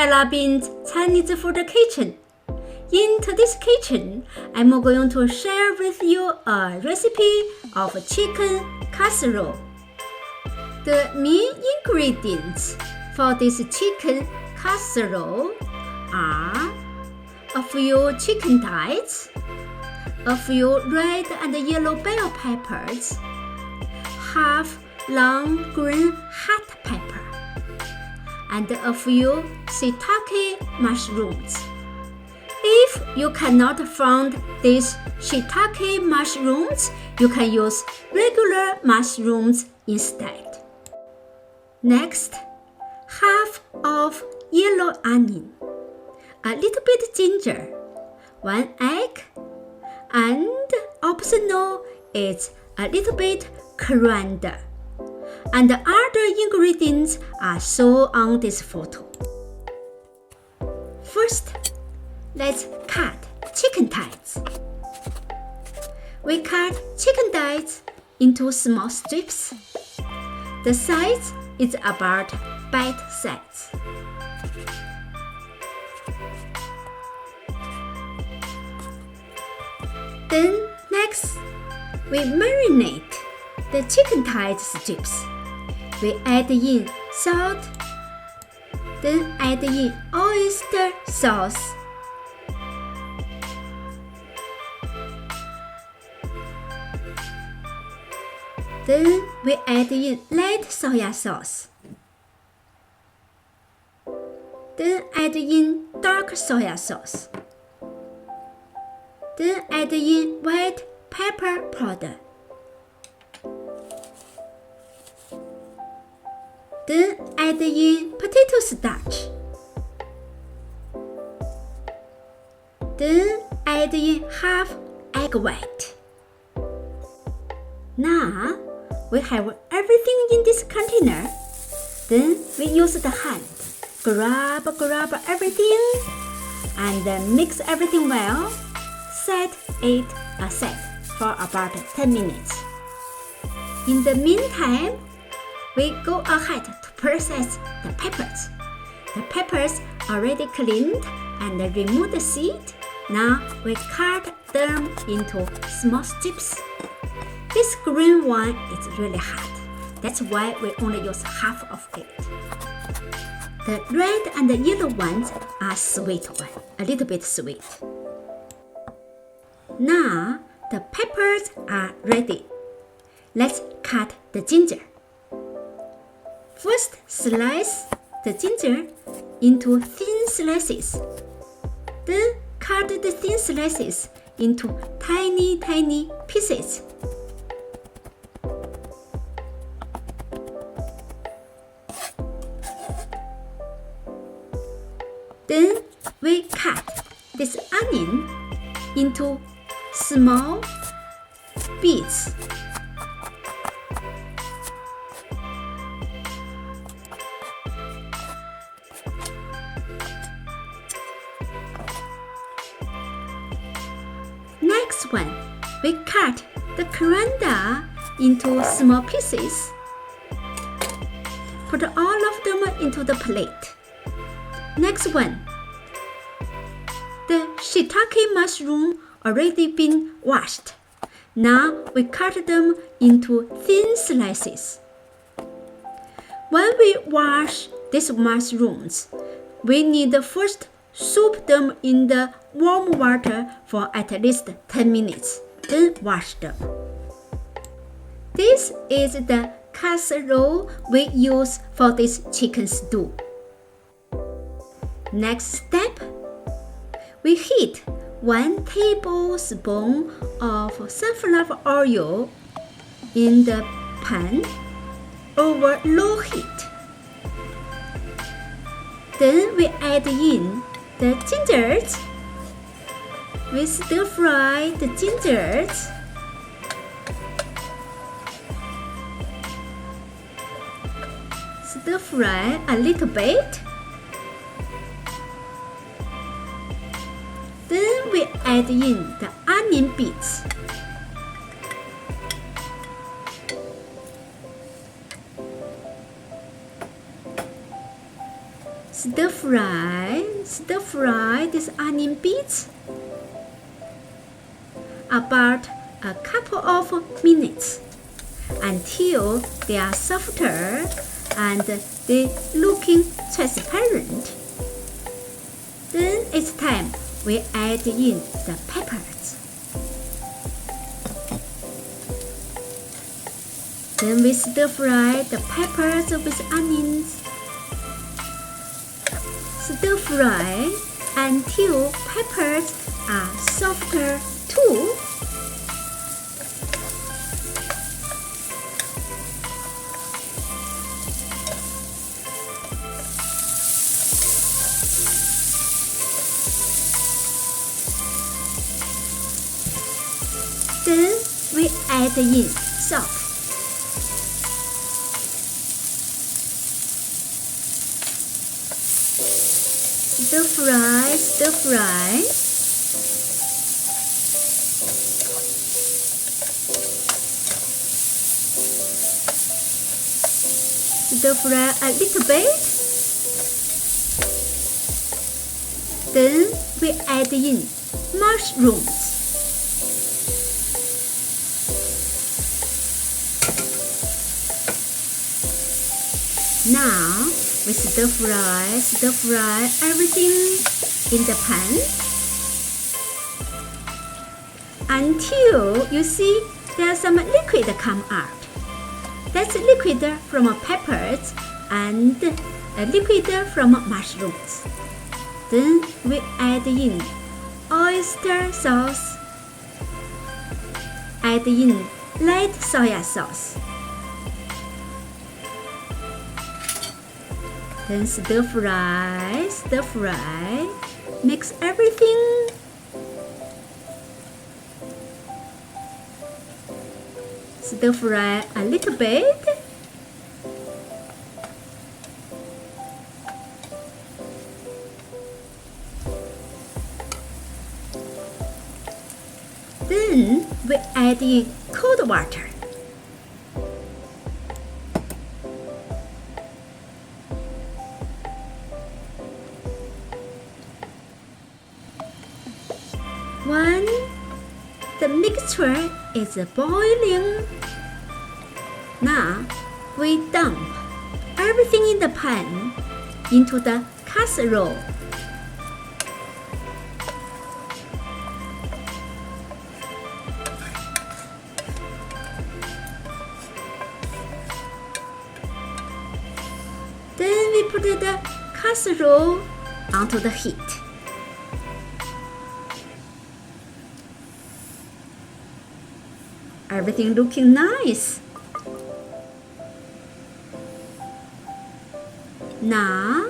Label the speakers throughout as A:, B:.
A: developing Chinese food kitchen. In today's kitchen, I'm going to share with you a recipe of chicken casserole. The main ingredients for this chicken casserole are a few chicken thighs, a few red and yellow bell peppers, half long green hot pepper, and a few shiitake mushrooms. If you cannot find these shiitake mushrooms, you can use regular mushrooms instead. Next, half of yellow onion, a little bit ginger, 1 egg, and optional is a little bit coriander. And the other ingredients are shown on this photo. First, let's cut chicken thighs. We cut chicken thighs into small strips. The size is about bite size. Then next, we marinate the chicken thigh strips. We add in salt, then add in oyster sauce. Then we add in light soy sauce. Then add in dark soy sauce. Then add in white pepper powder. Then add in potato starch. Then add in half egg white. Now we have everything in this container. Then we use the hand. Grab everything and then mix everything well. Set it aside for about 10 minutes. In the meantime, we go ahead to process the peppers. The peppers already cleaned and remove the seed. Now we cut them into small strips. This green one is really hot. That's why we only use half of it. The red and the yellow ones are sweet one, a little bit sweet. Now the peppers are ready. Let's cut the ginger. First, slice the ginger into thin slices. Then cut the thin slices into tiny pieces. Then we cut this onion into small bits. Next one, we cut the coriander into small pieces. Put all of them into the plate. Next one, the shiitake mushroom already been washed. Now we cut them into thin slices. When we wash these mushrooms, we need to first soak them in the warm water for at least 10 minutes, then wash them. This is the casserole we use for this chicken stew. Next step, we heat 1 tablespoon of sunflower oil in the pan over low heat. Then we add in the gingers. We stir fry the gingers. Stir fry a little bit. Then we add in the onion bits. Stir fry these onion bits about a couple of minutes until they are softer and they looking transparent. Then it's time we add in the peppers. Then we stir fry the peppers with onions. Stir fry until peppers are softer too. Then we add in salt. Stir fry. Stir fry a little bit. Then we add in mushrooms. Now we stir fry everything in the pan until you see there's some liquid come out. That's liquid from peppers and liquid from mushrooms. Then we add in oyster sauce. Add in light soy sauce. Then stir fry, mix everything. Stir fry a little bit. Then we add in cold water. When the mixture is boiling, now we dump everything in the pan into the casserole. Then we put the casserole onto the heat. Everything looking nice. Now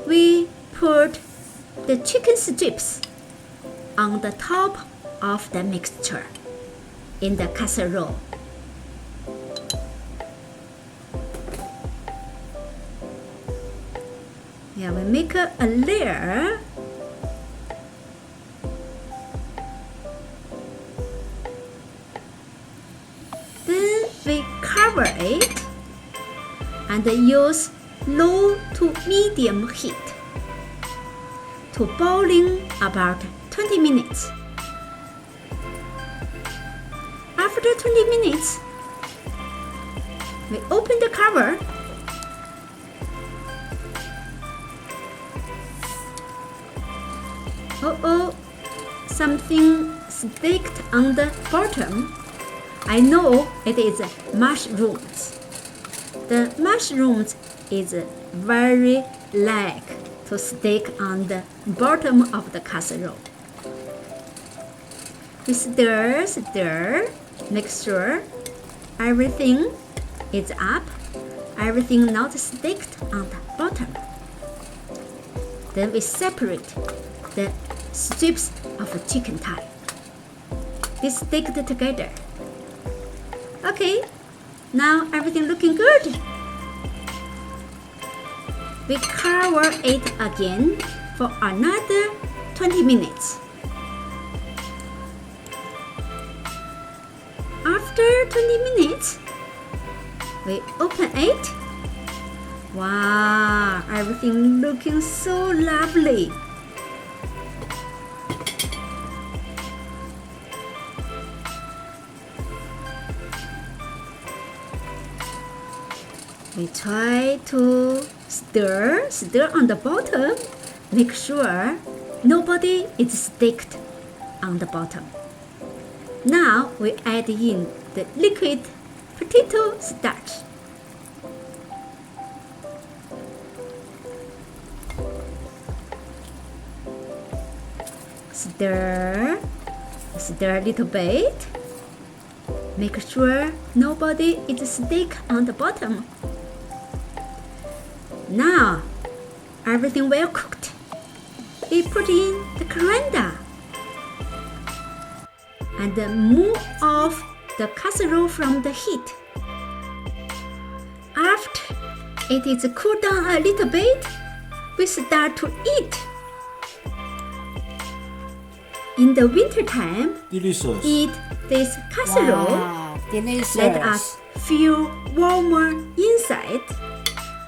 A: we put the chicken strips on the top of the mixture in the casserole. Yeah, we make a layer. Then we cover it and use low to medium heat to boiling about 20 minutes. After 20 minutes, we open the cover. Uh-oh, something sticked on the bottom. I know it is mushrooms. The mushrooms is very like to stick on the bottom of the casserole. We stir, make sure everything is up, everything not sticked on the bottom. Then we separate the strips of chicken thigh. They stick together. Okay, now everything looking good. We cover it again for another 20 minutes. After 20 minutes, we open it Wow, everything looking so lovely. We try to stir on the bottom. Make sure nobody is sticked on the bottom. Now we add in the liquid potato starch. Stir a little bit. Make sure nobody is stick on the bottom. Now, everything well cooked. We put in the coriander and move off the casserole from the heat. After it is cooled down a little bit, we start to eat. In the winter time,
B: Delicious.
A: eat this casserole.
C: Wow, delicious.
A: Let us feel warmer inside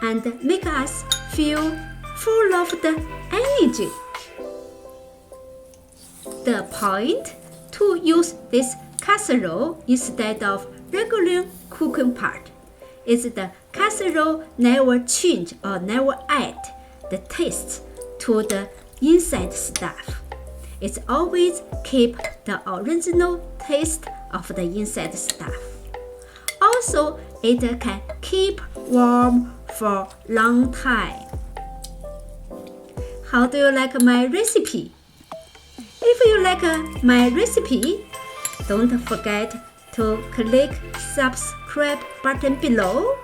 A: and make us feel full of the energy. The point to use this casserole instead of regular cooking pot is the casserole never change or never add the taste to the inside stuff. It's always keep the original taste of the inside stuff. Also, it can keep warm for long time. How do you like my recipe? If you like my recipe, don't forget to click subscribe button below,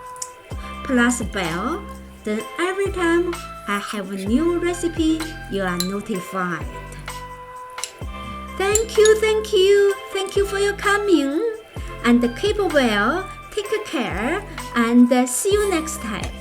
A: plus bell, then every time I have a new recipe, you are notified. Thank you for your coming, and keep well, take care, and see you next time.